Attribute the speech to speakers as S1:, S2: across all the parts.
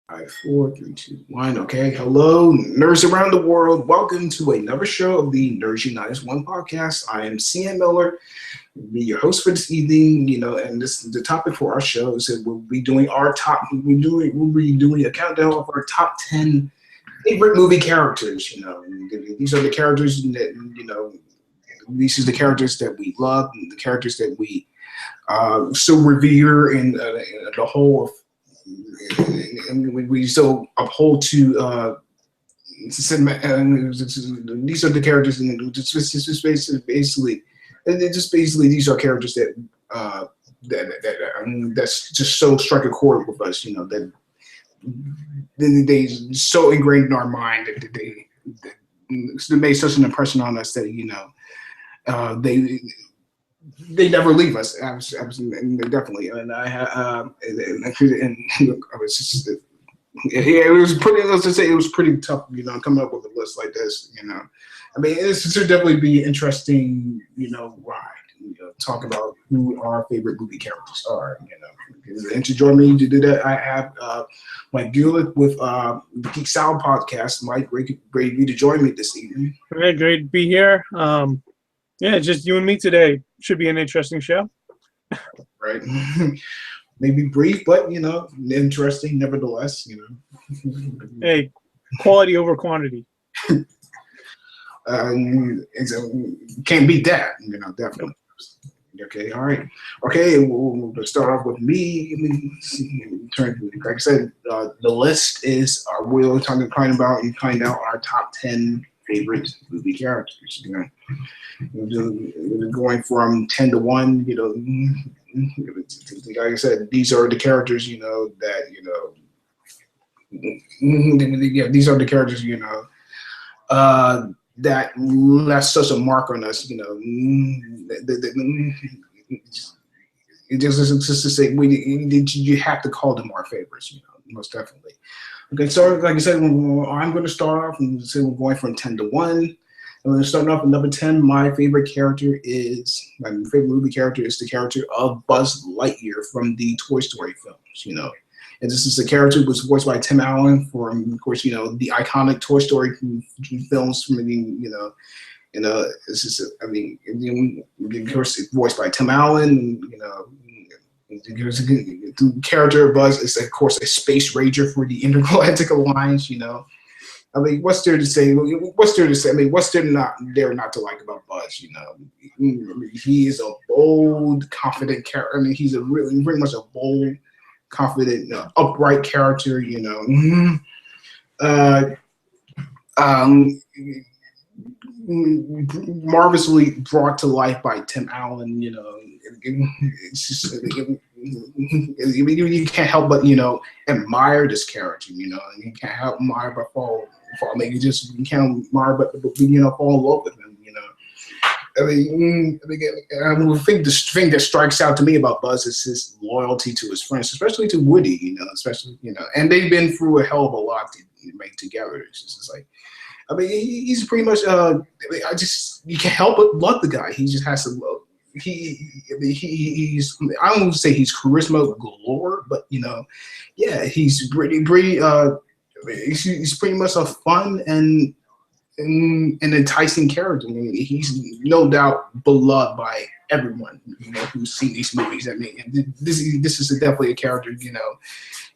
S1: Five, four, three, two, one. Okay. Hello, nerds around the world. Welcome to another show of the Nerds United One podcast. I am CM Miller, be your host for this evening. And this the topic for our show is that we'll be doing our top. We'll be doing a countdown of our top 10 favorite movie characters. These are the characters that These are the characters that we love, and the characters that we so revere, and the whole and we so uphold to cinema. And these are the characters, and just basically these are characters that that's just so struck a chord with us. They so ingrained in our mind that they made such an impression on us that they never leave us. Definitely. And I and I was just it was pretty. Let's just say it was pretty tough. Coming up with a list like this. I mean, this should definitely be interesting. Ride. Talk about who our favorite movie characters are. And to join me to do that, I have Mike Gulick with the Geek Salad podcast. Mike, great of you to join me this evening.
S2: All right, great to be here. Yeah, just you and me today. Should be an interesting show.
S1: Right. Maybe brief, but interesting nevertheless.
S2: Hey, quality over quantity.
S1: Can't beat that. Definitely. Okay. All right. Okay. We'll start off with me. Like I said, the list is we're talking about and find out our top 10 favorite movie characters. Going from 10 to 1. Like I said, these are the characters. These are the characters. That left such a mark on us. It just to say you have to call them our favorites. Most definitely. Okay, so like I said, I'm going to start off and say we're going from 10 to 1. And we're starting off at number 10. My favorite movie character is the character of Buzz Lightyear from the Toy Story films. And this is a character who was voiced by Tim Allen from, of course, the iconic Toy Story films. Of course, it's voiced by Tim Allen. The character of Buzz is, of course, a space ranger for the Intergalactic Alliance. I mean, what's there to say? I mean, what's there not to like about Buzz? He is a bold, confident character. I mean, he's very much a bold, confident, upright character. Marvelously brought to life by Tim Allen. It's just you can't help but admire this character. You can't help admire but fall. I mean, you can't admire but fall in love with him. I think the thing that strikes out to me about Buzz is his loyalty to his friends, especially to Woody. And they've been through a hell of a lot to make together. It's just like, I mean, he's pretty much. You can't help but love the guy. He just has to love. He's. I don't want to say he's charisma galore, but yeah, he's pretty. He's pretty much a fun and an enticing character. I mean, he's no doubt beloved by everyone who's seen these movies. I mean, this is definitely a character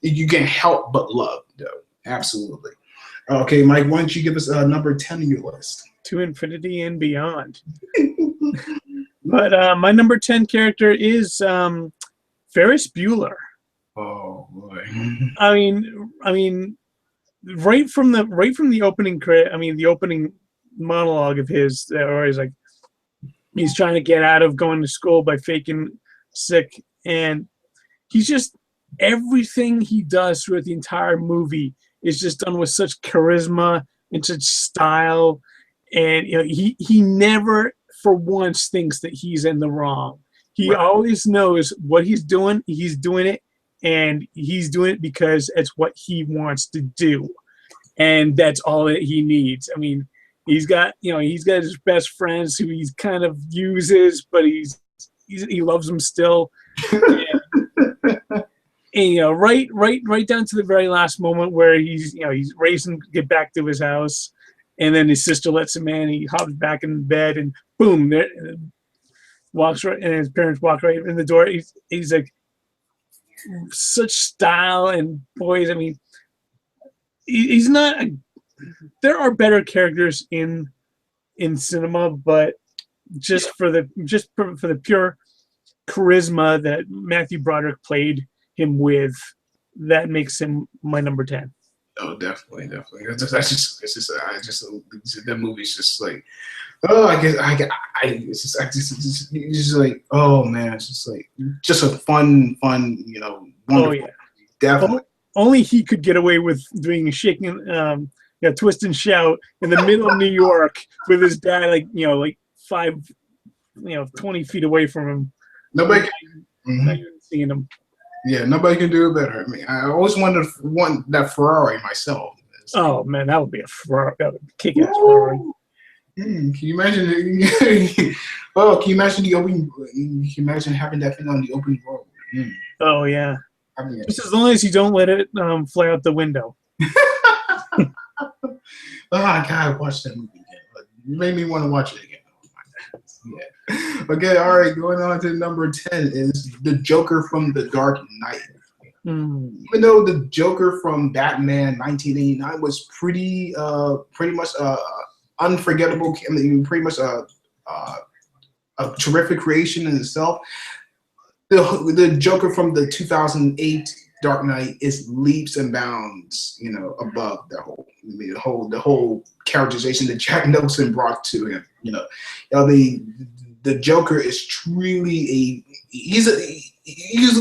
S1: you can't help but love, though. Absolutely. Okay, Mike, why don't you give us number 10 on your list?
S2: To infinity and beyond. But my number 10 character is Ferris Bueller.
S1: Oh boy.
S2: I mean, right from the opening the opening monologue of his, where he's trying to get out of going to school by faking sick, and he's just everything he does throughout the entire movie is just done with such charisma and such style, and he never for once thinks that he's in the wrong. He always knows what he's doing. He's doing it, and he's doing it because it's what he wants to do, and that's all that he needs. I mean, he's got his best friends who he's kind of uses, but he loves them still. And, right down to the very last moment where he's racing to get back to his house, and then his sister lets him in. He hops back in bed, and boom, there walks right, and his parents walk right in the door. He's like such style and poise. I mean, he's not. There are better characters in cinema, but just for the pure charisma that Matthew Broderick played him with, that makes him my number 10.
S1: Oh, definitely. That movie's just like, oh, it's just like, oh man, it's just like, just a fun, wonderful.
S2: Oh yeah,
S1: Definitely.
S2: Only he could get away with doing a shaking, twist and shout in the middle of New York with his dad, like 20 feet away from him.
S1: Nobody.
S2: Not even seeing him.
S1: Yeah, nobody can do it better. I mean, I always wanted to want that Ferrari myself.
S2: Oh man, that would be a Ferrari, that would kick-ass Ferrari.
S1: Can you imagine? Oh, can you imagine the open? Can you imagine having that thing on the open road?
S2: Oh yeah.
S1: I mean,
S2: just as long as you don't let it fly out the window.
S1: Oh, I gotta watch that movie again. You made me want to watch it again. Yeah. Okay, all right, going on to number 10 is the Joker from The Dark Knight. Even though the Joker from Batman 1989 was pretty much unforgettable, I mean, pretty much a terrific creation in itself, the Joker from the 2008 Dark Knight is leaps and bounds, above the whole characterization that Jack Nicholson brought to him. The Joker is truly he's a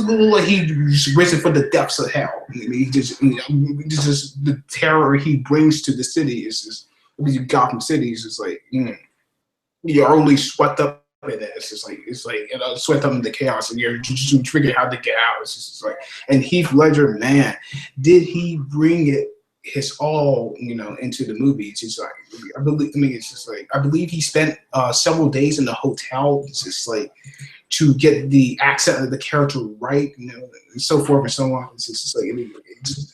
S1: little like he's risen from the depths of hell. I mean, he just the terror he brings to the city is just Gotham City is just like you're only swept up in it. It's like swept up in the chaos, and you're just figuring how to get out. It's just like, and Heath Ledger, man, did he bring his all into the movie? It's just like I believe he spent several days in the hotel. It's just like to get the accent of the character right, and so forth and so on. It's just like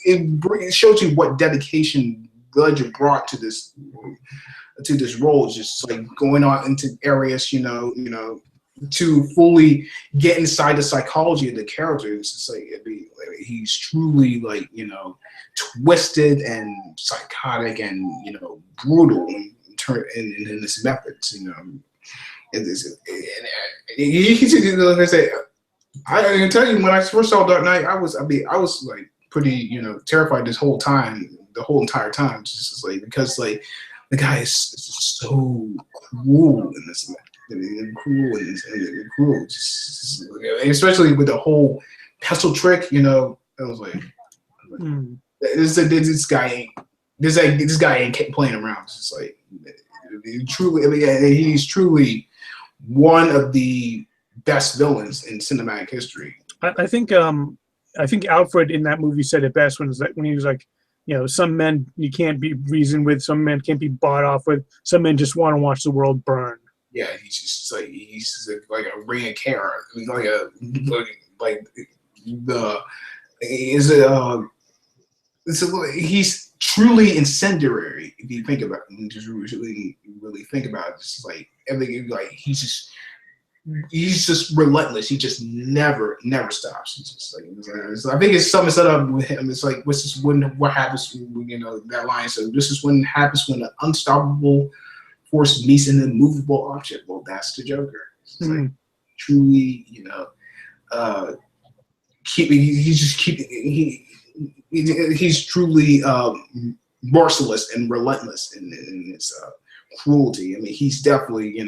S1: it shows you what dedication Ledger brought to this role. It's just like going on into areas, to fully get inside the psychology of the character. It's just like he's truly twisted and psychotic and brutal in his methods. Like I say, I can tell you when I first saw Dark Knight, I was like pretty terrified the whole entire time. It's just like because like the guy is so cruel in this. Cruel, especially with the whole pestle trick. I was like, this guy ain't playing around. It's just like he's truly one of the best villains in cinematic history.
S2: I think Alfred in that movie said it best when he was like, some men you can't be reasoned with, some men can't be bought off with, some men just want to watch the world burn.
S1: Yeah, he's like a reincarnate, he's truly incendiary if you think about it, and just really think about it. It's like everything, like he's just relentless. He just never stops. It's just like I think it's something set up with him. It's like what happens when that line. So this is when it happens when an unstoppable force meets an immovable object. Well, that's the Joker. It's like truly, he's truly merciless and relentless in his cruelty. I mean, he's definitely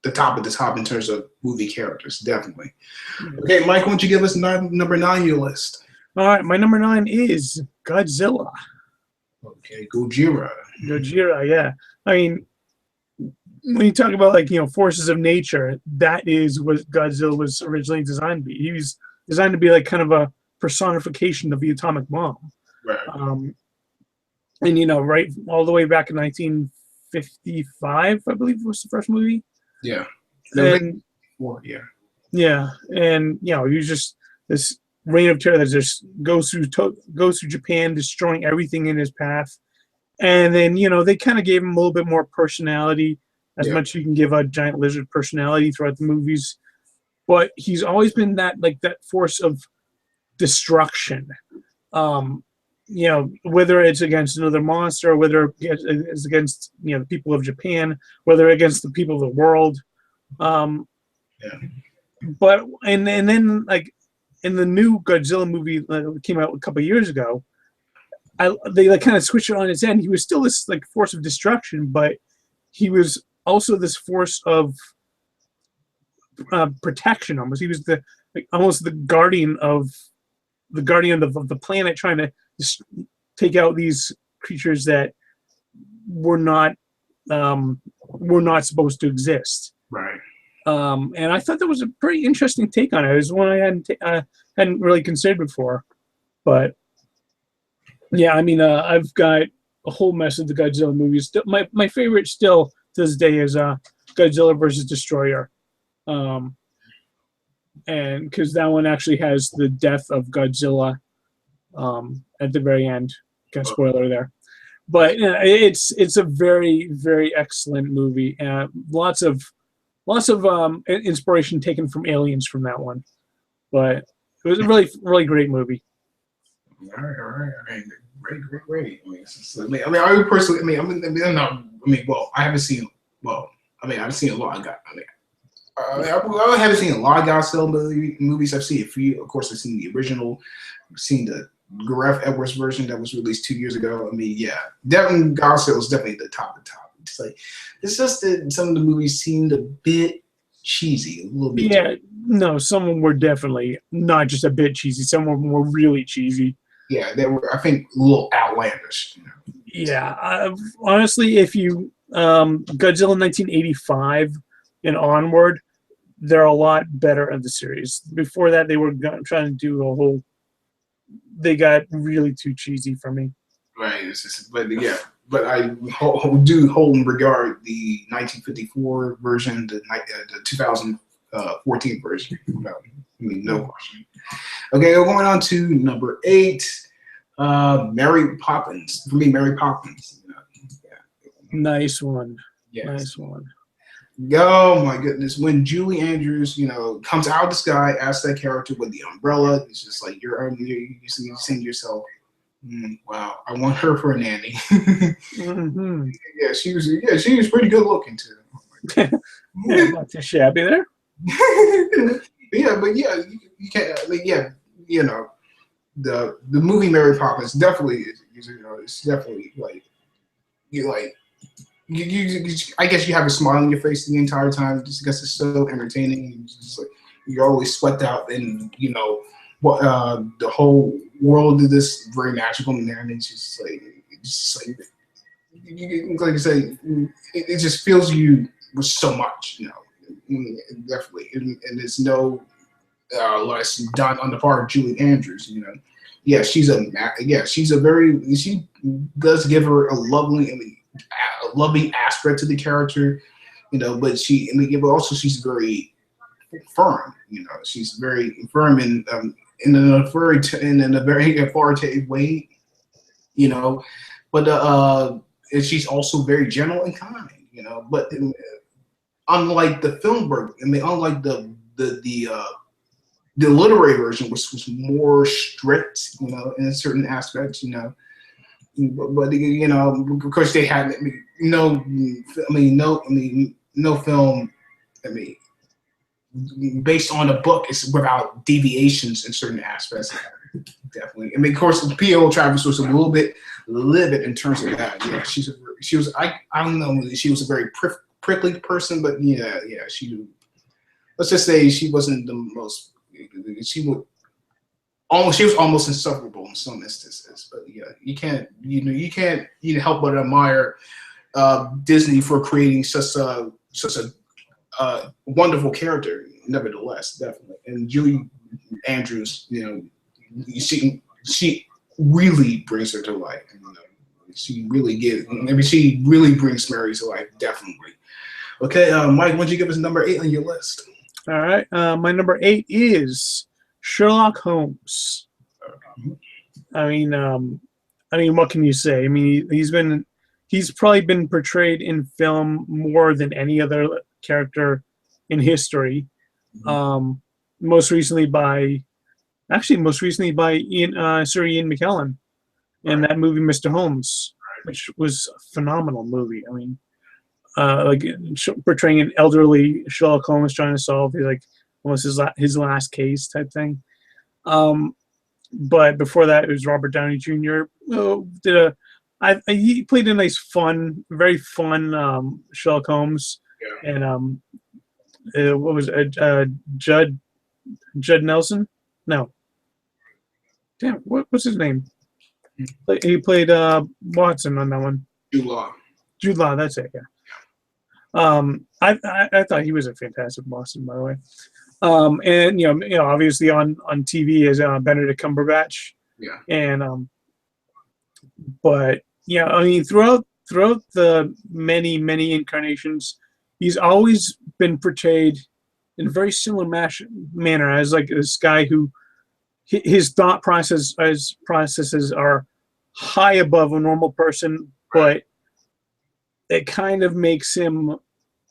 S1: the top of the top in terms of movie characters, definitely. Okay, Mike, why don't you give us number 9 on your list?
S2: All right, my number 9 is Godzilla.
S1: Okay, Gojira.
S2: Gojira, yeah. I mean, when you talk about forces of nature, that is what Godzilla was originally designed to be. He was designed to be like kind of a personification of the atomic bomb.
S1: Right.
S2: And right all the way back in 1955, I believe was the first movie.
S1: Yeah.
S2: And
S1: yeah.
S2: Yeah, and he was just this reign of terror that just goes through Japan, destroying everything in his path. And then they kind of gave him a little bit more personality, as much you can give a giant lizard personality throughout the movies. But he's always been that force of destruction. Whether it's against another monster, or whether it's against the people of Japan, whether against the people of the world. But and then like in the new Godzilla movie that came out a couple of years ago, they kind of switched it on its end. He was still this force of destruction, but he was also this force of protection. Almost, he was almost the guardian of the planet, trying to take out these creatures that were not supposed to exist.
S1: Right.
S2: And I thought that was a pretty interesting take on it. It was one I hadn't really considered before. But yeah, I mean, I've got a whole mess of the Godzilla movies. My favorite still to this day is Godzilla versus Destroyer, and because that one actually has the death of Godzilla at the very end. Kind of spoiler there. But it's a very, very excellent movie. Lots of inspiration taken from Aliens from that one. But it was a really, really great movie.
S1: All right. Great. I personally, well, I haven't seen. Well, I've seen a lot. I haven't seen a lot of Godzilla movies. I've seen a few. Of course, I've seen the original. I've seen the Gareth Edwards version that was released 2 years ago. I mean, yeah, definitely Godzilla was definitely the top of the top. It's just that some of the movies seemed a bit cheesy, a little bit.
S2: Yeah, no, some of them were definitely not just a bit cheesy. Some of them were really cheesy.
S1: Yeah, they were, I think, a little outlandish.
S2: Yeah, honestly, if you Godzilla 1985 and onward, they're a lot better of the series. Before that, they were trying to do a whole. They got really too cheesy for me.
S1: Right, but I do hold in regard the 1954 version, the 2014 version. No question. Okay, we're going on to number 8. Mary Poppins. For me, Mary Poppins.
S2: Nice one.
S1: Yes.
S2: Nice one.
S1: Oh my goodness! When Julie Andrews, comes out of the sky as that character with the umbrella, it's just like you saying to yourself, "Wow, I want her for a nanny."
S2: Mm-hmm.
S1: Yeah, she was pretty good looking too.
S2: Yeah, not too shabby there.
S1: Yeah, but yeah, you can't. The movie Mary Poppins definitely is. It's definitely I guess you have a smile on your face the entire time just because it's so entertaining. It's just you're always swept out, and the whole world of this very magical, and it's just like I say, it just fills you with so much, definitely, and there's no less done on the part of Julie Andrews, Yeah, she does give her a lovely aspect to the character, but she's very firm, she's very firm in a very authoritative way, but and she's also very gentle and kind, but unlike the film version, unlike the literary version, which was more strict, in certain aspects, but of course they had no film, based on a book is without deviations in certain aspects. Definitely. Of course, P.O. Travis was a little bit livid in terms of that. Yeah, she was. I don't know. She was a very prickly person, but let's just say she wasn't the most. She was almost insufferable in some instances. But yeah, you can't help but admire Disney for creating such a wonderful character. Nevertheless, definitely. And Julie Andrews, she really brings her to life. She really brings Mary to life. Definitely. Okay, Mike, why don't you give us number 8 on your list?
S2: All right, my number 8 is Sherlock Holmes. I mean, what can you say? I mean, he's probably been portrayed in film more than any other character in history. Um, most recently by Sir Ian McKellen in that movie Mr. Holmes, which was a phenomenal movie. I mean, like portraying an elderly Sherlock Holmes trying to solve almost his last case type thing. But before that, it was Robert Downey Jr. He played a nice, very fun Sherlock Holmes,
S1: Yeah.
S2: and what was it? Judd Nelson? No, damn, what's his name? He played Watson on that one.
S1: Jude Law.
S2: Jude Law, that's it. Yeah. I thought he was a fantastic Watson, by the way. And obviously on TV is Benedict Cumberbatch.
S1: Yeah.
S2: And but yeah, I mean throughout the many incarnations, he's always been portrayed in a very similar manner as like this guy who his thought processes are high above a normal person, but it kind of makes him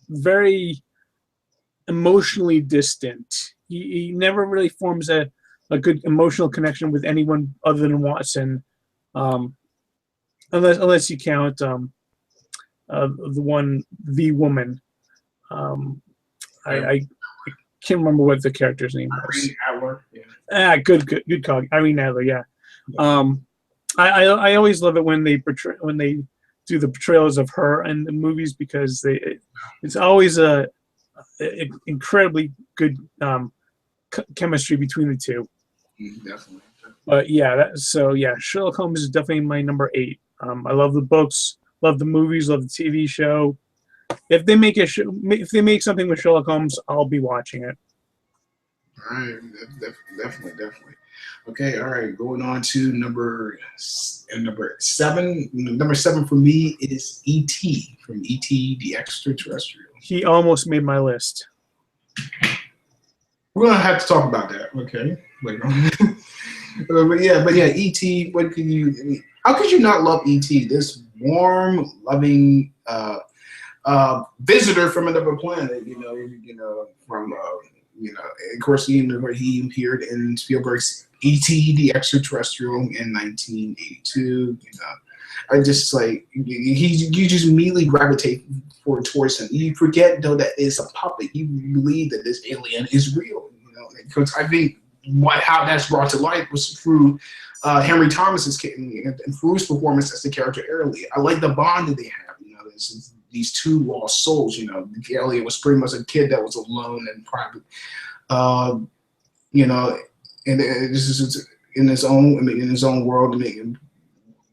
S2: very emotionally distant. He never really forms a good emotional connection with anyone other than Watson, unless you count the woman. I can't remember what the character's name was.
S1: Irene Adler. Yeah.
S2: Good call. Irene Adler. Yeah. I always love it when they do the portrayals of her in the movies because it's always a incredibly good chemistry between the two.
S1: Definitely.
S2: But yeah, Sherlock Holmes is definitely my number 8. I love the books, love the movies, love the TV show. If they make something with Sherlock Holmes, I'll be watching it.
S1: All right, definitely. Okay, all right. Going on to number 7. Number 7 for me is E.T. from E.T. the Extraterrestrial.
S2: He almost made my list.
S1: We're gonna have to talk about that. Okay. But yeah, E.T. How could you not love E.T.? This warm, loving visitor from another planet. Of course, he appeared in Spielberg's E.T. the Extraterrestrial in 1982. I just you just immediately gravitate towards him. You forget though that it's a puppet. You believe that this alien is real. Because I think how that's brought to light was through Henry Thomas's and through his performance as the character Elliot. I like the bond that they have. These two lost souls. Elliot was pretty much a kid that was alone and private. And this is in his own world.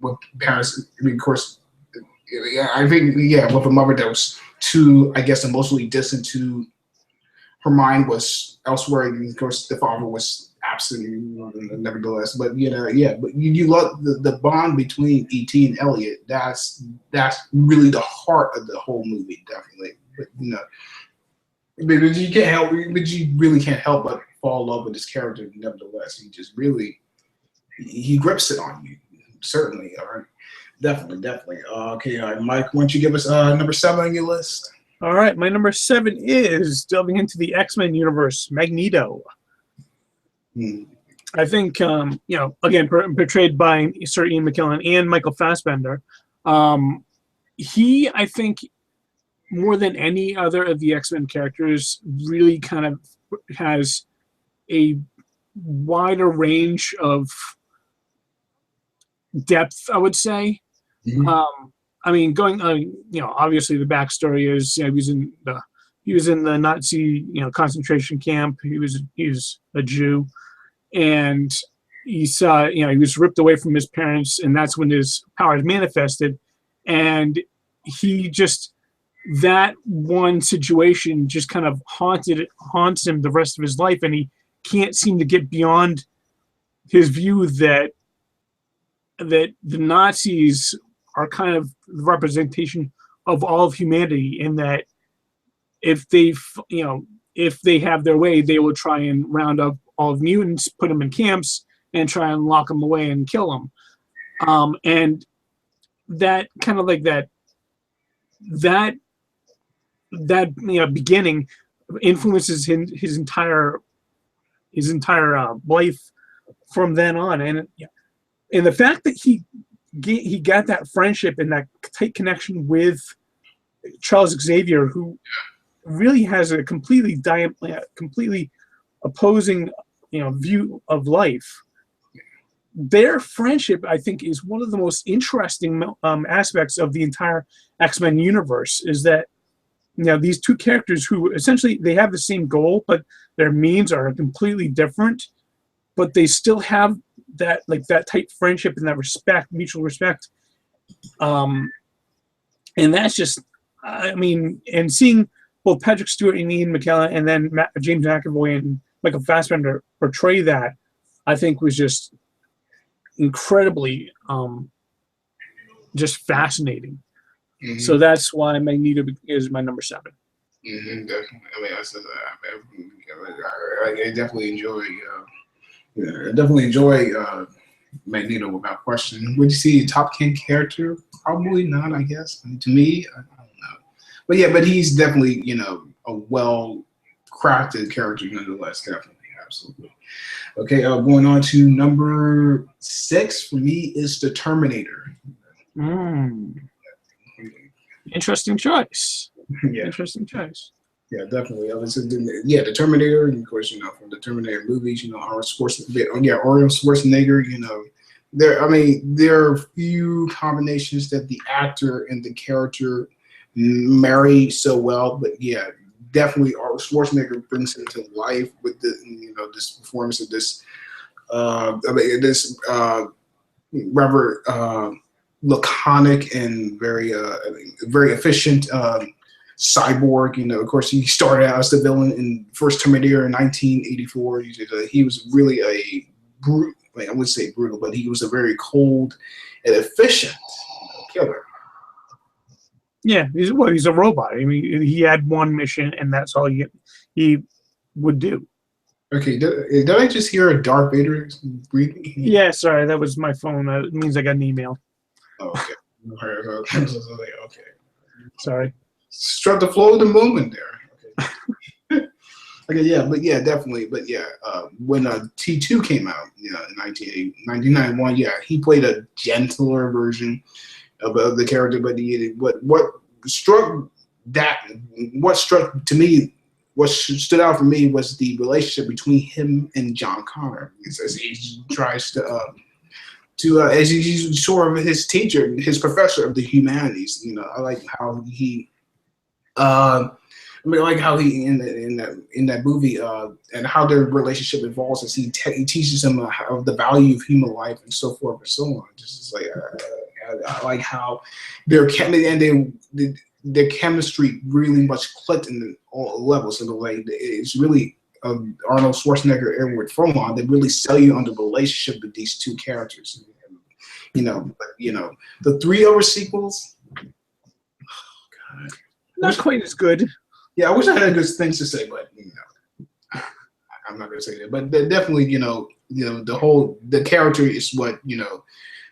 S1: With parents, of course, I think with a mother that was too, I guess, emotionally distant to her mind was elsewhere. And of course, the father was absent, nevertheless. But you love the bond between E.T. and Elliot. That's really the heart of the whole movie, definitely. But you can't help. But you really can't help but fall in love with his character. Nevertheless, he grips it on you. Certainly, all right. Definitely. Okay, all right, Mike, why don't you give us number 7 on your list?
S2: All right, my number 7 is delving into the X-Men universe, Magneto. I think, again, portrayed by Sir Ian McKellen and Michael Fassbender. He, I think, more than any other of the X-Men characters, really kind of has a wider range of depth, I would say. Obviously the backstory is he was in the Nazi concentration camp. He was a Jew, and he was ripped away from his parents, and that's when his powers manifested. And that one situation just kind of haunts him the rest of his life, and he can't seem to get beyond his view that the Nazis are kind of the representation of all of humanity, and that if they have their way, they will try and round up all of mutants, put them in camps, and try and lock them away and kill them. And that kind of like that beginning influences his entire life from then on. And the fact that he got that friendship and that tight connection with Charles Xavier, who really has a completely opposing view of life. Their friendship, I think, is one of the most interesting aspects of the entire X-Men universe. Is that these two characters who essentially they have the same goal, but their means are completely different, but they still have that tight friendship and that mutual respect. And that's just, and seeing both Patrick Stewart and Ian McKellen, and then James McAvoy and Michael Fassbender portray that, I think was just incredibly just fascinating. Mm-hmm. So that's why Magneto is my number 7.
S1: Mm-hmm, definitely. I definitely enjoy. I definitely enjoy Magneto without question. Would you see a top 10 character? Probably not. I guess. To me, I don't know. But he's definitely a well-crafted character nonetheless. Definitely, absolutely. Okay, going on to number 6 for me is the Terminator.
S2: Interesting choice.
S1: Yeah.
S2: Interesting choice.
S1: Yeah, definitely. The Terminator, and of course, from the Terminator movies, Arnold Schwarzenegger, there are few combinations that the actor and the character marry so well, but yeah, definitely Arnold Schwarzenegger brings him to life with this performance of this rather laconic and very efficient cyborg. Of course, he started out as the villain in first Terminator in 1984. He was really I wouldn't say brutal, but he was a very cold and efficient killer.
S2: Yeah, he's a robot. He had one mission, and that's all he would do.
S1: Okay, did I just hear a Darth Vader breathing?
S2: Yeah, sorry, that was my phone. It means I got an email.
S1: Oh, okay. Okay.
S2: Sorry.
S1: Struck the flow of the moment there. Okay. Okay, yeah, definitely. But yeah, when T2 came out, in 1991, yeah, he played a gentler version of the character, but what struck to me, what stood out for me was the relationship between him and John Connor, as he tries to as he's sort of his teacher, his professor of the humanities. I like how he, like how he in that movie, and how their relationship evolves as he teaches him of the value of human life and so forth and so on. Just like I like how their chemistry really much clicked in all levels of the way. It's really Arnold Schwarzenegger, Edward Furlong. They really sell you on the relationship with these two characters. The 3 other sequels. Oh, God.
S2: Not quite as good.
S1: Yeah, I wish I had good things to say, but I'm not gonna say that. But definitely, the character is what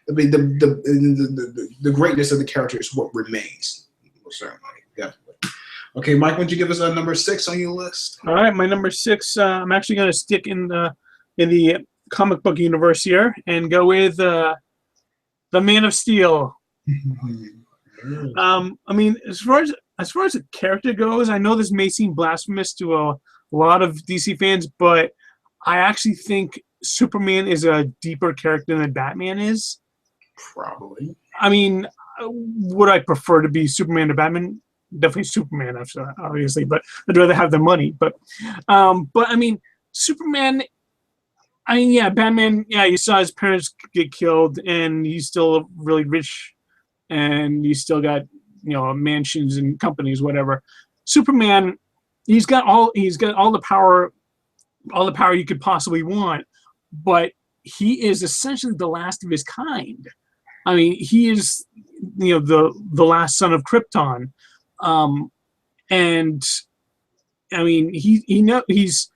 S1: the greatness of the character is what remains. Certainly, definitely. Okay, Mike, would you give us a number 6 on your list?
S2: All right, my number 6. I'm actually going to stick in the comic book universe here and go with the Man of Steel. As far as the character goes, I know this may seem blasphemous to a lot of DC fans, but I actually think Superman is a deeper character than Batman is.
S1: Probably.
S2: Would I prefer to be Superman to Batman? Definitely Superman, obviously, but I'd rather have the money. But Superman. Batman. Yeah, you saw his parents get killed, and he's still really rich, and he's still got mansions and companies, whatever. Superman, he's got all the power you could possibly want, but he is essentially the last of his kind. He is the last son of Krypton, and he's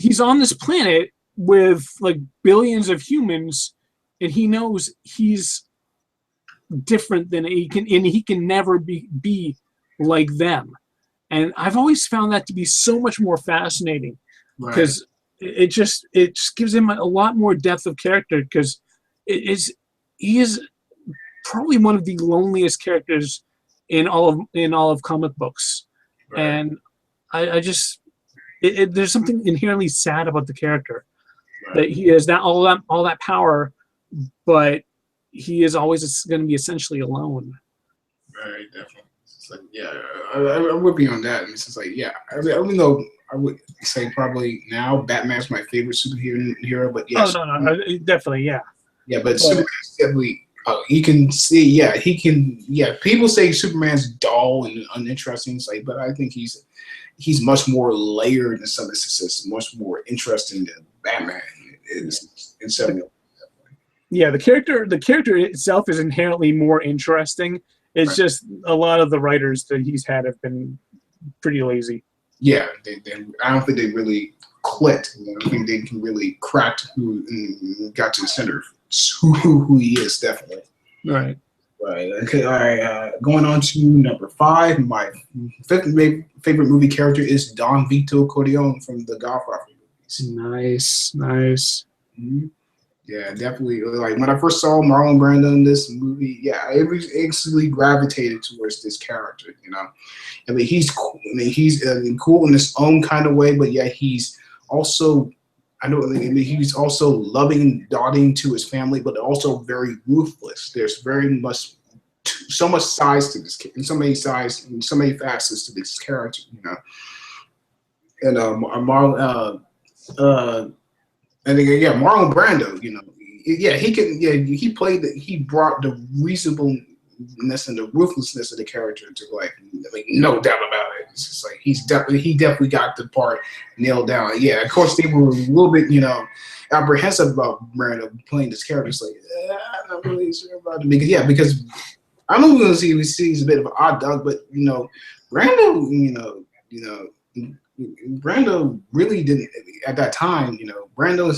S2: he's on this planet with like billions of humans, and he knows he's different than he can never be like them. And I've always found that to be so much more fascinating because it just gives him a lot more depth of character, because he is probably one of the loneliest characters in all of comic books. And I just there's something inherently sad about the character, that he has all that power, but he is always going to be essentially alone.
S1: Right, definitely. It's like, yeah, I would be on that. And it's just like, yeah, I mean, even though I would say probably now Batman's my favorite superhero, but yes.
S2: Oh no, definitely, yeah.
S1: Yeah, but Superman's definitely. You can see, yeah, he can. Yeah, people say Superman's dull and uninteresting, like, but I think he's much more layered in some instances, much more interesting than Batman is in some.
S2: Yeah, the character itself is inherently more interesting. It's just a lot of the writers that he's had have been pretty lazy.
S1: Yeah, I don't think they really clicked. I don't think they can really crack who got to the center of who he is, definitely.
S2: Right.
S1: Right. Okay. All right. Going on to number 5. My fifth favorite movie character is Don Vito Corleone from the Godfather movies.
S2: Nice.
S1: Mm-hmm. Yeah, definitely. Like when I first saw Marlon Brando in this movie, yeah, I instantly gravitated towards this character. You know, I mean, he's cool. I mean, he's cool in his own kind of way, but yeah, he's also, he's also loving and doting to his family, but also very ruthless. There's so much size to this, and so many facets to this character. You know, and Marlon Brando, you know, yeah, he brought the reasonableness and the ruthlessness of the character to life. Like, no doubt about it. It's just like he definitely got the part nailed down. Yeah, of course they were a little bit, you know, apprehensive about Brando playing this character. It's like, I'm not really sure about it because I'm not going to see he's a bit of an odd dog, but you know, Brando, Brando really didn't at that time. You know, Brando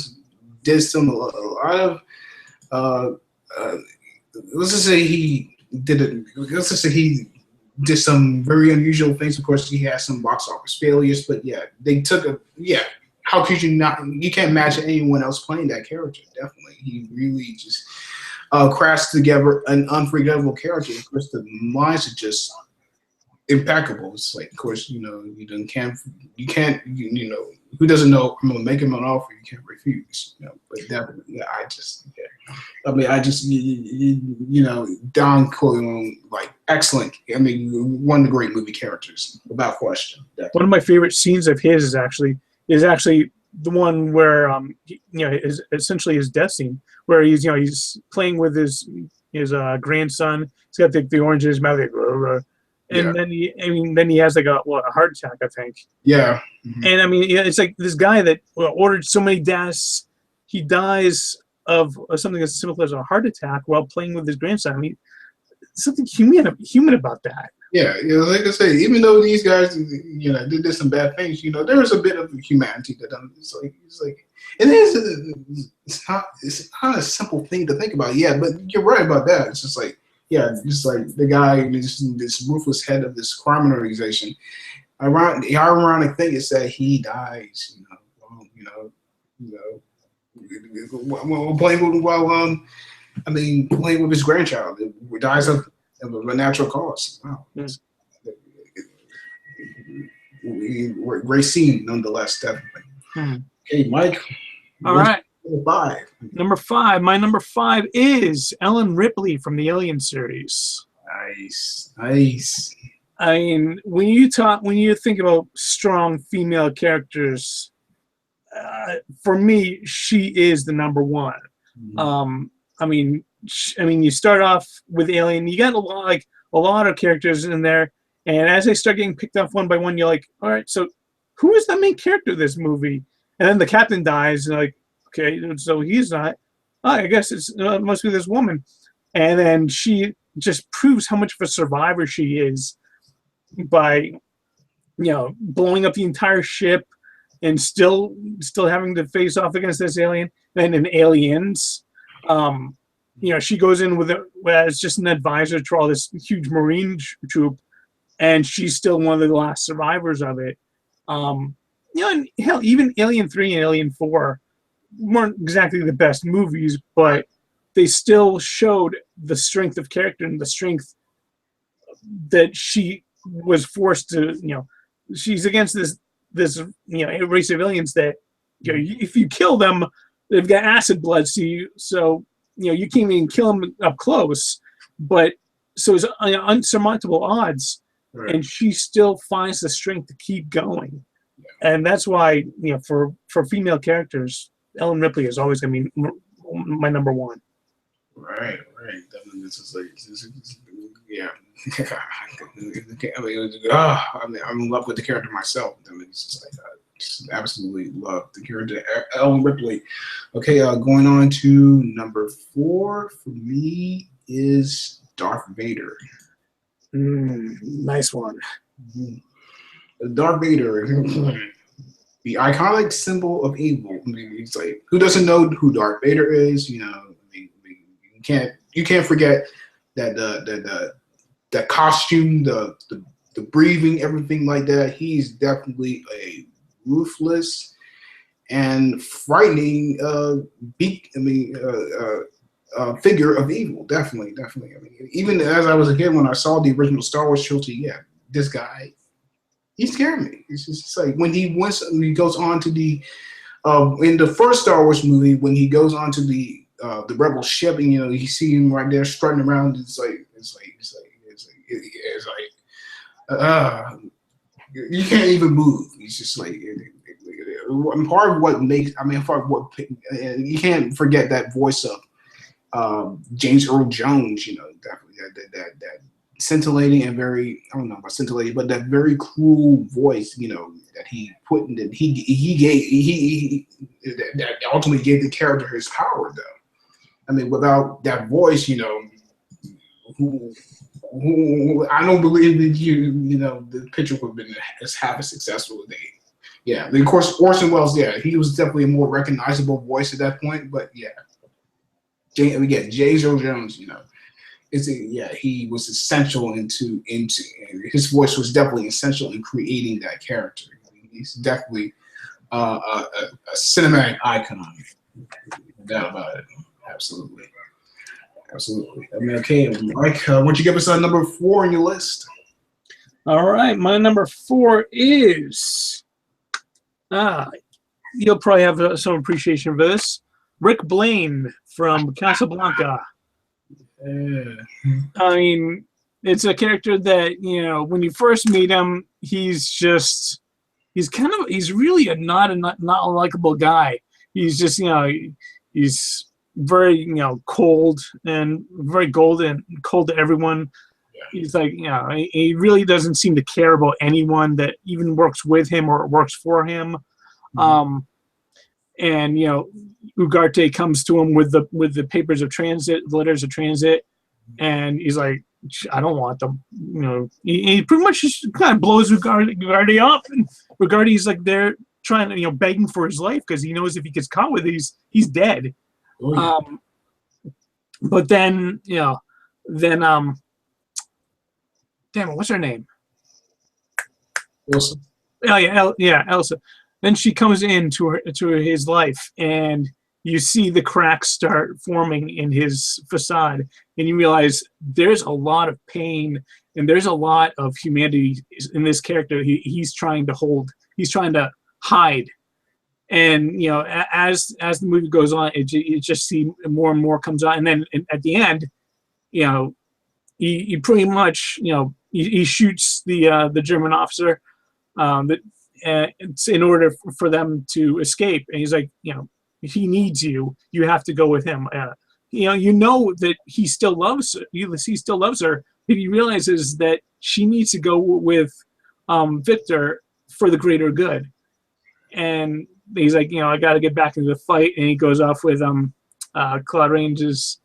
S1: did a lot of. Let's just say he did some very unusual things. Of course, he had some box office failures, but yeah, how could you not? You can't imagine anyone else playing that character. Definitely, he really just crafts together an unforgettable character. Of course, the lines are just impeccable. It's like, of course, you know, who doesn't know I'm gonna make him an offer you can't refuse. You know, but definitely, Don Corleone, like, excellent. I mean, one of the great movie characters, without question. Definitely.
S2: One of my favorite scenes of his is actually the one where is essentially his death scene, where he's playing with his grandson. He's got the orange in his mouth. And then he has like a heart attack, I think.
S1: Yeah.
S2: Mm-hmm. And I mean, it's like this guy that ordered so many deaths, he dies of something as simple as a heart attack while playing with his grandson. I mean, something human about that.
S1: Yeah, like I say, even though these guys, did some bad things, there is a bit of humanity to them. It's like it's not a simple thing to think about. Yeah, but you're right about that. It's just like, yeah, just like the guy, this ruthless head of this crime organization. The ironic thing is that he dies, playing with his grandchild. It dies of a natural cause. Wow.
S2: Yes.
S1: Great scene, nonetheless, definitely. Okay, Mike.
S2: All right.
S1: Number
S2: 5. My number 5 is Ellen Ripley from the Alien series.
S1: Nice.
S2: I mean, when you think about strong female characters, for me, she is the number one. Mm-hmm. I mean, you start off with Alien. You got a lot of characters in there, and as they start getting picked off one by one, you're like, all right, so who is the main character of this movie? And then the captain dies, and like, okay, so he's not. I guess it must be this woman, and then she just proves how much of a survivor she is by, blowing up the entire ship, and still having to face off against this alien. And in Aliens, she goes in as just an advisor to all this huge Marine troop, and she's still one of the last survivors of it. And hell, even Alien 3 and Alien 4 weren't exactly the best movies, but they still showed the strength of character and the strength that she was forced to, she's against this race of aliens that, if you kill them, they've got acid blood, so you can't even kill them up close, but so it's unsurmountable odds, right. And she still finds the strength to keep going, and that's why for female characters, Ellen Ripley is always going to be my number one.
S1: Right. Yeah. I'm in love with the character myself. It's just like just absolutely love the character Ellen Ripley. Okay, going on to number 4 for me is Darth Vader.
S2: Nice one.
S1: Darth Vader, the iconic symbol of evil. It's like, who doesn't know who Darth Vader is? You can't forget that the costume, the breathing, everything like that. He's definitely a ruthless and frightening figure of evil. Definitely. Even as I was a kid, when I saw the original Star Wars trilogy, this guy, he scared me. It's just like when he goes on to the in the first Star Wars movie, when he goes on to the rebel ship, and you see him right there strutting around. It's like you can't even move. He's just like, part of what makes. You can't forget that voice of James Earl Jones. Definitely that scintillating and very, I don't know about scintillating, but that very cool voice. That he put in that that ultimately gave the character his power, though. Without that voice, I don't believe that the picture would have been as half as successful as they. Yeah, of course, Orson Welles. Yeah, he was definitely a more recognizable voice at that point. But James Earl Jones. He was essential into his voice was definitely essential in creating that character. He's definitely a cinematic icon. No doubt about it. Absolutely. Okay, Mike, why don't you give us number 4 on your list?
S2: All right, my number 4 is you'll probably have some appreciation for this. Rick Blaine from Casablanca. It's a character that when you first meet him, he's really not a likable guy. He's just he's very cold and very cold to everyone. He's like he really doesn't seem to care about anyone that even works with him or works for him. And Ugarte comes to him with the papers of transit, the letters of transit, and he's like, I don't want them. He pretty much just kind of blows Ugarte up, and Ugarte's like there trying to begging for his life because he knows if he gets caught with these, he's dead. But then damn it, what's her name?
S1: Elsa.
S2: Oh yeah, Elsa. Then she comes into his life, and you see the cracks start forming in his facade, and you realize there's a lot of pain and there's a lot of humanity in this character. He's trying to hold. He's trying to hide. And as the movie goes on, you just see more and more comes out, and then at the end, he pretty much he shoots the German officer, in order for them to escape, and he's like, if he needs you, you have to go with him. That he still loves her. He still loves her, but he realizes that she needs to go with Victor for the greater good, and he's like, I got to get back into the fight, and he goes off with Claude Range's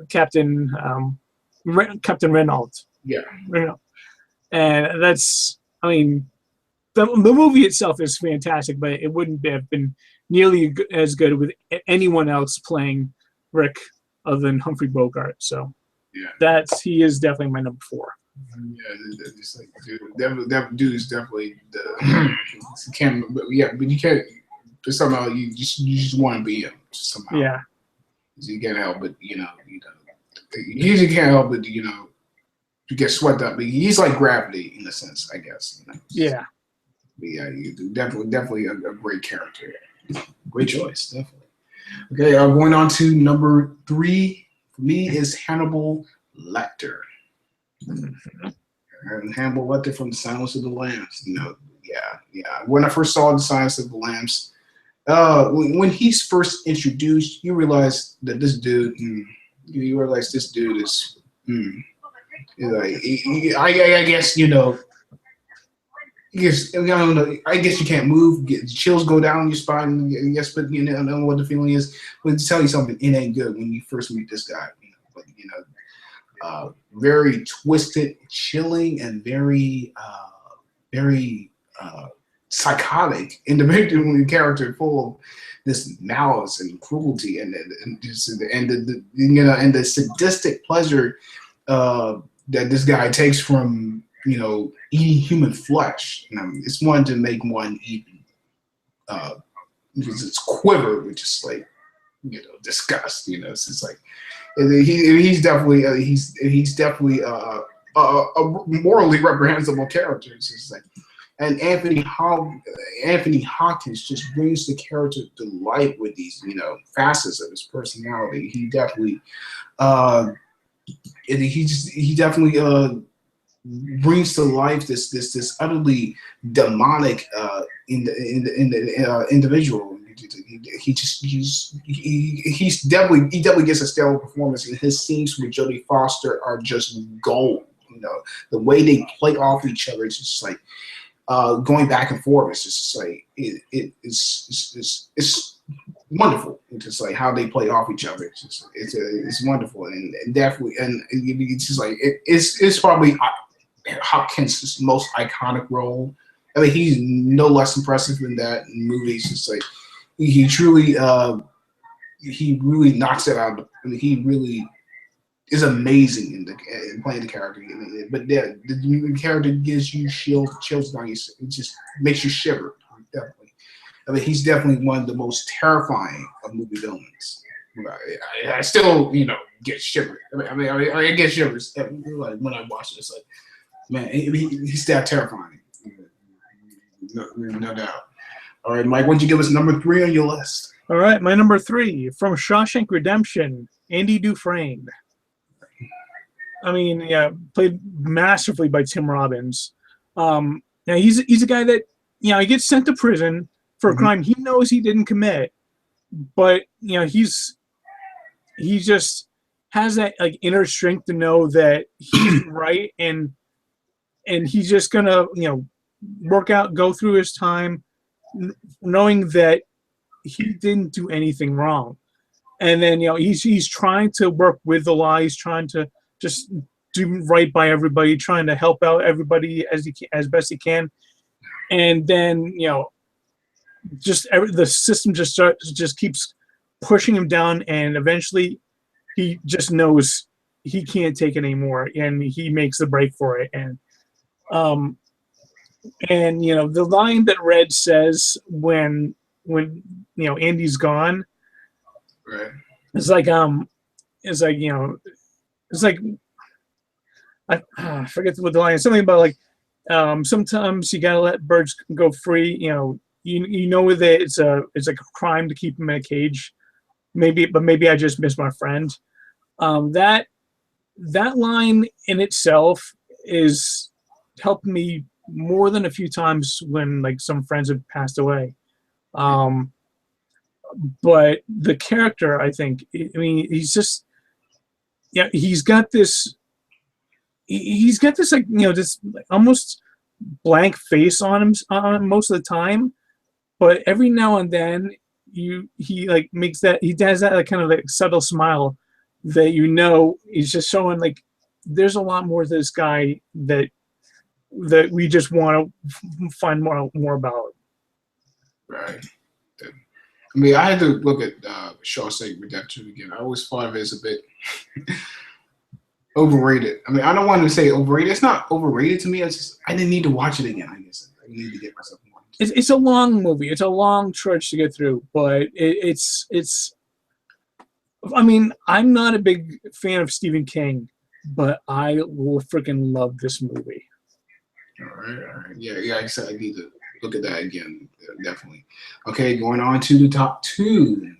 S2: Captain Renault.
S1: Yeah.
S2: Renault. And that's, the movie itself is fantastic, but it wouldn't have been nearly as good with anyone else playing Rick other than Humphrey Bogart. So
S1: Yeah.
S2: he is definitely my number 4.
S1: Yeah, it's like, dude, that dude is definitely the can't. But yeah, but you can't. But somehow you just want to be him somehow.
S2: Yeah.
S1: You can't help but you usually can't help but you get swept up. He's like gravity in a sense, I guess.
S2: Yeah.
S1: But yeah, you do definitely a great character. Great choice, definitely. Okay, going on to number 3 for me is Hannibal Lecter. And Hannibal Lecter from The Silence of the Lambs. Yeah. When I first saw The Silence of the Lambs, when he's first introduced, you realize that this dude, you realize this dude is, like, I guess Yes, I don't know. I guess you can't move. Chills go down your spine. Yes, but I don't know what the feeling is. But to tell you something, it ain't good when you first meet this guy. Very twisted, chilling, and very psychotic individual character, full of this malice and cruelty and the sadistic pleasure that this guy takes from eating human flesh. It's one to make one eat it's quiver, which is like disgust. It's just like he's definitely a morally reprehensible character. It's just like, and Anthony Hopkins just brings the character to life with these facets of his personality. He definitely brings to life this utterly demonic individual. He definitely gets a stellar performance, and his scenes with Jodie Foster are just gold. The way they play off each other, it's just like going back and forth. It's just like it's wonderful. It's just like how they play off each other. It's wonderful, and definitely, and it's just like it's probably Hopkins' most iconic role. I mean, he's no less impressive than that in movies. It's like he truly, he really knocks it out. I mean, he really is amazing in playing the character. But the character gives you chills down your. It just makes you shiver. Definitely. I mean, he's definitely one of the most terrifying of movie villains. I still, get shivered. I get shivers when I watch it. It's like, man, he's that terrifying. No doubt. All right, Mike, why don't you give us number 3 on your list?
S2: All right, my number 3 from Shawshank Redemption, Andy Dufresne. I mean, yeah, played masterfully by Tim Robbins. Now he's a guy that he gets sent to prison for a crime he knows he didn't commit, but he just has that like inner strength to know that he's right, and he's just gonna go through his time knowing that he didn't do anything wrong. And then he's trying to work with the law. He's trying to just do right by everybody, trying to help out everybody as best he can. And then the system just keeps pushing him down, and eventually he just knows he can't take it anymore, and he makes the break for it. And the line that Red says when Andy's gone,
S1: right?
S2: It's like I forget what the line is. Something about like sometimes you gotta let birds go free. You know that it's like a crime to keep them in a cage. Maybe I just miss my friend. That line in itself is helped me more than a few times when like some friends have passed away. But the character, I think, he's just, he's got this like, this almost blank face on him most of the time, but every now and then he like makes that, he does that like kind of like subtle smile that he's just showing like there's a lot more to this guy that that we just want to find more about.
S1: Right. I mean, I had to look at Shawshank Redemption again. I always thought of it as a bit overrated. I mean, I don't want to say overrated. It's not overrated to me. It's just I didn't need to watch it again. I guess I need to get myself more.
S2: It's a long movie. It's a long trudge to get through, but it's. I mean, I'm not a big fan of Stephen King, but I will freaking love this movie.
S1: All right. Yeah. Like I said, I need to look at that again. Definitely. Okay, going on to the top two.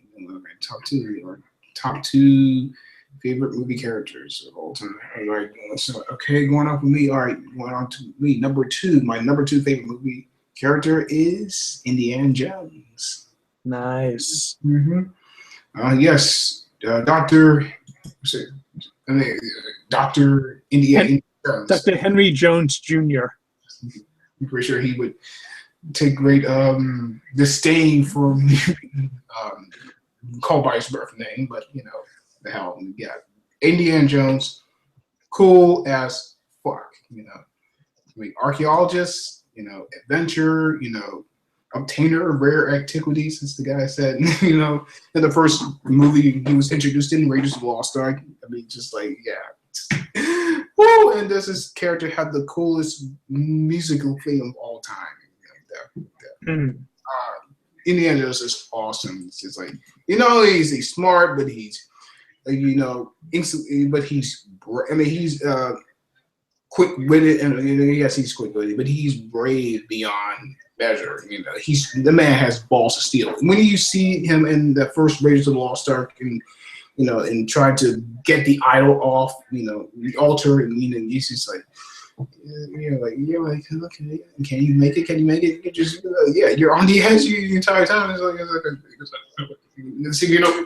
S1: Top two favorite movie characters of all time. All right. So, okay, going on for me. All right, going on to me. Number two. My number two favorite movie character is Indiana Jones.
S2: Nice.
S1: Yes, Doctor Indiana Jones.
S2: Dr. Henry Jones Jr.
S1: I'm pretty sure he would take great disdain from called by his birth name, but you know the hell, yeah. Indiana Jones, cool as fuck. You know, I mean, archaeologist. You know, adventure. You know, obtainer of rare antiquities, as the guy said. You know, in the first movie he was introduced in, Raiders of the Lost Ark. I mean, just like yeah. Woo! And this character had the coolest musical theme of all time. Indiana Jones is awesome. It's just like, you know, he's smart, but he's, you know, but he's, I mean, he's quick-witted, and you know, yes, he's quick-witted, but he's brave beyond measure. You know, the man has balls of steel. When you see him in the first Raiders of the Lost Ark, and you know, and try to get the idol off, you know, the altar, and you know, he's just like, you're like, okay, can you make it? Can you make it? You just, yeah, you're on the edge the entire time. It's like you know,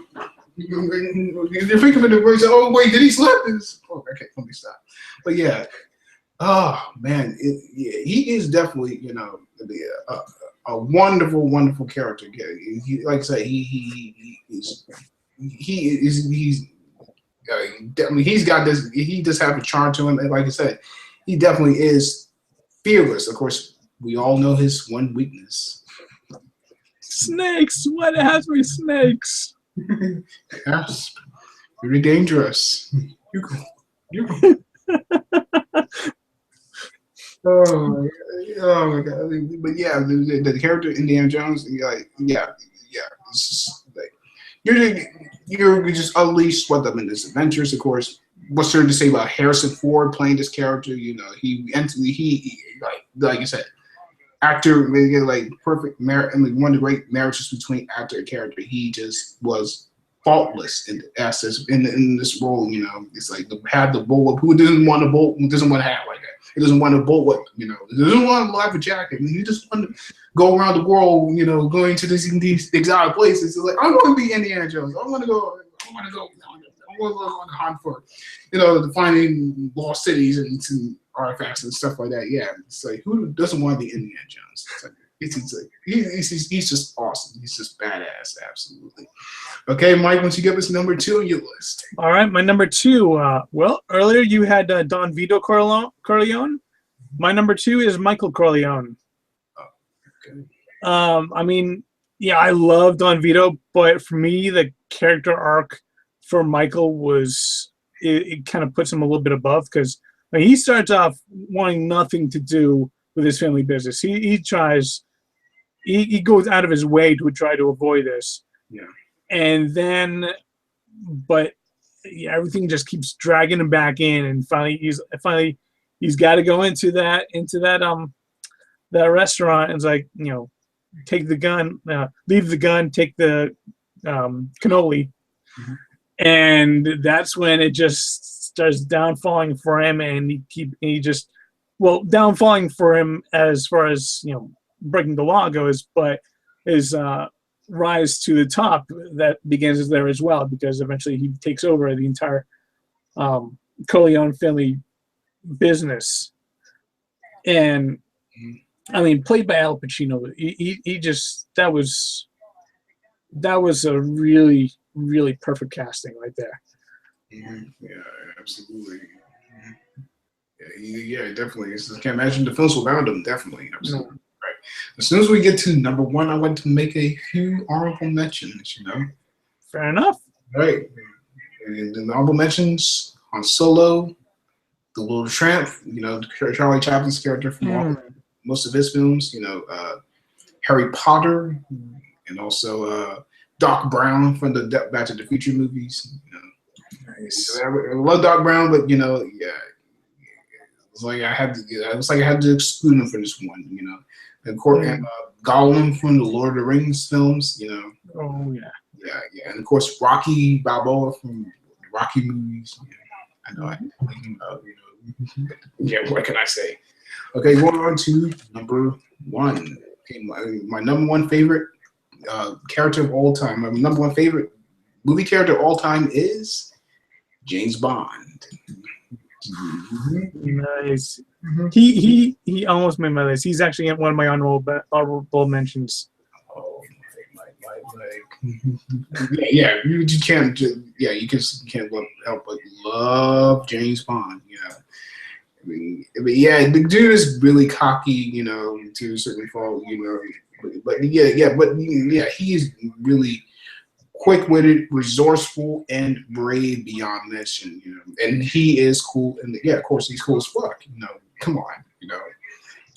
S1: you're thinking of the words. Oh wait, did he slip? Oh, okay, let me stop. But yeah, oh man, he is definitely, you know, a wonderful, wonderful character. Like I say, he's definitely, he's got this. He just have a charm to him, and like I said, he definitely is fearless. Of course, we all know his one weakness.
S2: Snakes. Why it has to be snakes?
S1: Yes, very dangerous. You go. Oh my god! But yeah, the character Indiana Jones, like, yeah. It's just like you're just unleashed with them in his adventures. Of course, what's there to say about Harrison Ford playing this character? You know, he like I said, actor, like perfect marriage. I mean, one of the great marriages between actor and character. He just was faultless in assets in this role. You know, it's like have the bullet. Who doesn't want a bullet? Who doesn't want to have like that? He doesn't want a bullet. You know, he doesn't want a life jacket. I mean, he just want to go around the world. You know, going to these exotic places. It's like, I want to be Indiana Jones. I want to go on the hunt for, you know, finding lost cities and artifacts and stuff like that. Yeah, it's like, who doesn't want to be Indiana Jones? It's like, he's just awesome. He's just badass, absolutely. Okay, Mike, once you give us number two on your list.
S2: All right, my number two. Well, earlier you had Don Vito Corleone. My number two is Michael Corleone.
S1: Oh, okay.
S2: I mean, yeah, I love Don Vito, but for me, the character arc for Michael was it kind of puts him a little bit above, because he starts off wanting nothing to do with his family business. He tries, he goes out of his way to try to avoid this.
S1: Yeah.
S2: And then, but yeah, everything just keeps dragging him back in, and finally he's got to go into that restaurant, and it's like, you know, take the gun, leave the gun, take the cannoli.
S1: Mm-hmm.
S2: And that's when it just starts downfalling for him, and downfalling for him as far as, you know, breaking the law goes, but his rise to the top that begins there as well, because eventually he takes over the entire Corleone family business. And I mean, played by Al Pacino, he just, that was a really, really perfect casting right there.
S1: Mm-hmm. Yeah, absolutely. Yeah, Yeah, definitely. I can't imagine the films without him. Definitely,
S2: No.
S1: absolutely. Right. As soon as we get to number one, I want to make a few honorable mentions.
S2: Fair enough.
S1: Right. And the honorable mentions on Solo, The Little Tramp. Charlie Chaplin's character from most of his films. Harry Potter, and also Doc Brown from the Back to the Future movies.
S2: Nice.
S1: I love Doc Brown, but yeah, it's like I had to. It's like I had to exclude him for this one. And Gollum from the Lord of the Rings films.
S2: Oh yeah.
S1: Yeah, and of course Rocky Balboa from the Rocky movies. I know. Yeah, what can I say? Okay, going on to number one. Okay, my number one favorite character of all time. My number one favorite movie character of all time is James Bond.
S2: Nice. He almost made my list. He's actually one of my honorable mentions.
S1: Oh yeah. You can't. Yeah, you can't help but love James Bond. Yeah, the dude is really cocky. To a certain fault. But yeah, he is really quick-witted, resourceful, and brave beyond mention. And he is cool. And yeah, of course, he's cool as fuck. Come on.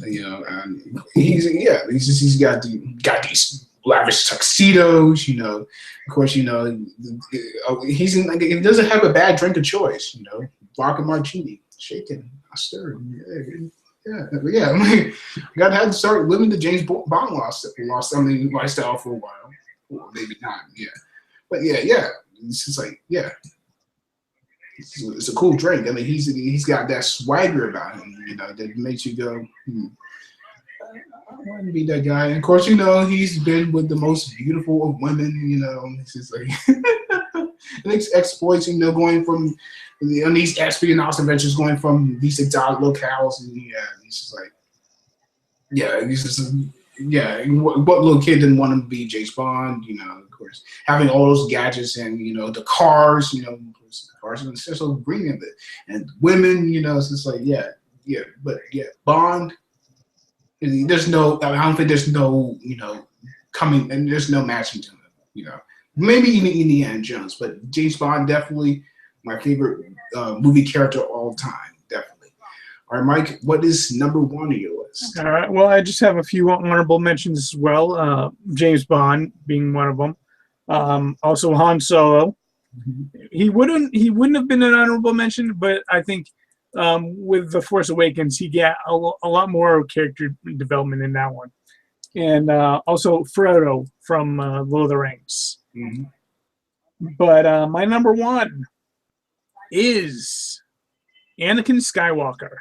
S1: And he's got these lavish tuxedos. Of course, he doesn't have a bad drink of choice. Vodka martini, shaken, I stir. Yeah. I had to start living the James Bond lifestyle for a while. Well, maybe not. Yeah. But yeah. It's just like, yeah. It's a cool drink. I mean, he's got that swagger about him, that makes you go, I want to be that guy. And of course, he's been with the most beautiful of women. It's just like, and exploits, going from on these espionage adventures, going from these exotic locales, and he's just like, he's just. Yeah, what little kid didn't want to be James Bond? Of course, having all those gadgets and the cars, cars and so green of it, and women, it's just like but Bond. There's no, I don't think there's no, coming, and there's no matching to him. Maybe even Indiana Jones, but James Bond definitely my favorite movie character of all time, definitely. All right, Mike, what is number one on your list?
S2: All right. Well, I just have a few honorable mentions as well. James Bond being one of them. Also Han Solo. He wouldn't have been an honorable mention, but I think with The Force Awakens, he got a lot more character development in that one. And also Frodo from Lord of the Rings. But my number one is Anakin Skywalker.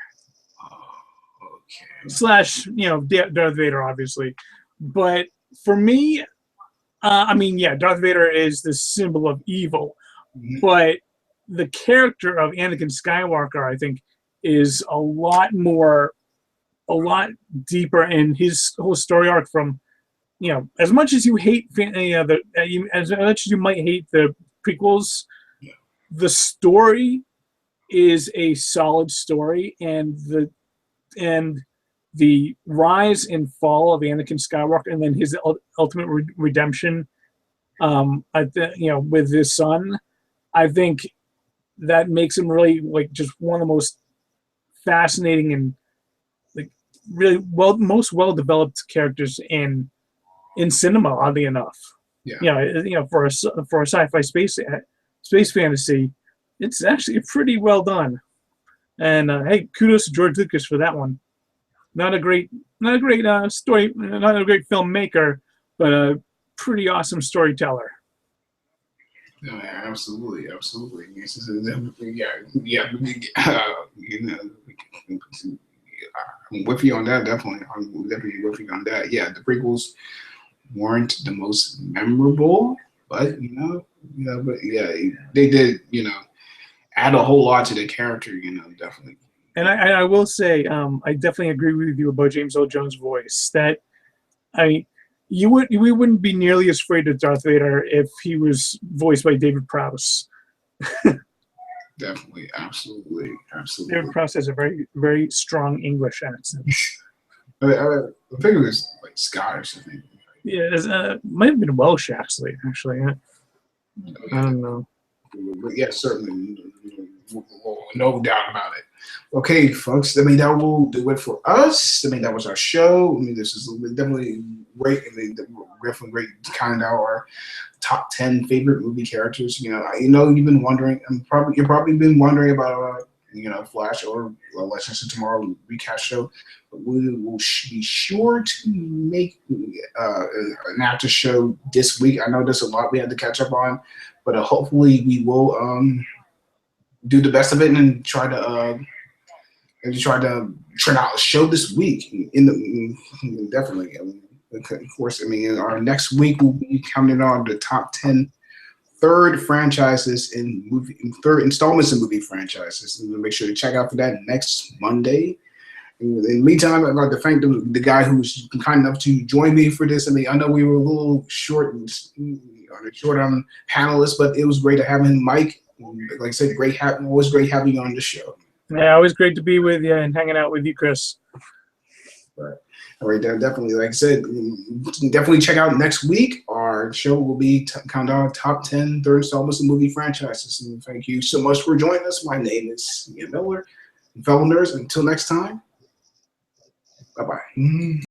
S2: Slash, Darth Vader, obviously. But for me, Darth Vader is the symbol of evil. But the character of Anakin Skywalker, I think, is a lot deeper in his whole story arc. From, as much as you hate, as much as you might hate the prequels, the story is a solid story, and the rise and fall of Anakin Skywalker, and then his ultimate redemption, with his son, I think that makes him really just one of the most fascinating and really most well-developed characters in cinema. Oddly enough, for a sci-fi space fantasy, it's actually pretty well done. And hey, kudos to George Lucas for that one. Not a great story, not a great filmmaker, but a pretty awesome storyteller.
S1: No, absolutely. I'm with you on that. Definitely, I'm definitely with you on that. Yeah, the prequels weren't the most memorable, but they did add a whole lot to the character. Definitely.
S2: And I will say, I definitely agree with you about James Earl Jones' voice. That we wouldn't be nearly as afraid of Darth Vader if he was voiced by David Prowse.
S1: Definitely, absolutely,
S2: David
S1: absolutely.
S2: Cross has a very, very strong English accent.
S1: I think it was like Scottish. I think.
S2: Yeah, might have been Welsh actually. I don't know.
S1: But yeah, certainly, no doubt about it. Okay, folks. I mean, that will do it for us. I mean, that was our show. I mean, this is definitely great. I mean, definitely great kind of our top 10 favorite movie characters. You've been wondering, and you've probably been wondering about, Flash or Legends of Tomorrow recast show. But we will be sure to make an after show this week. I know there's a lot we had to catch up on, but hopefully we will do the best of it and try to turn out a show this week. Definitely. Of course, I mean, our next week we'll be counting on the top 10 third installments in movie franchises. And make sure to check out for that next Monday. In the meantime, I'd like to thank the guy who's kind enough to join me for this. I mean, I know we were a little short on panelists, but it was great to have him, Mike. Like I said, always great having you on the show.
S2: Yeah, always great to be with you and hanging out with you, Chris.
S1: Right. All right, definitely. Like I said, definitely check out next week. Our show will be countdown top 10 third installments of movie franchises. And thank you so much for joining us. My name is Ian Miller. Fellow nerds, until next time, bye-bye.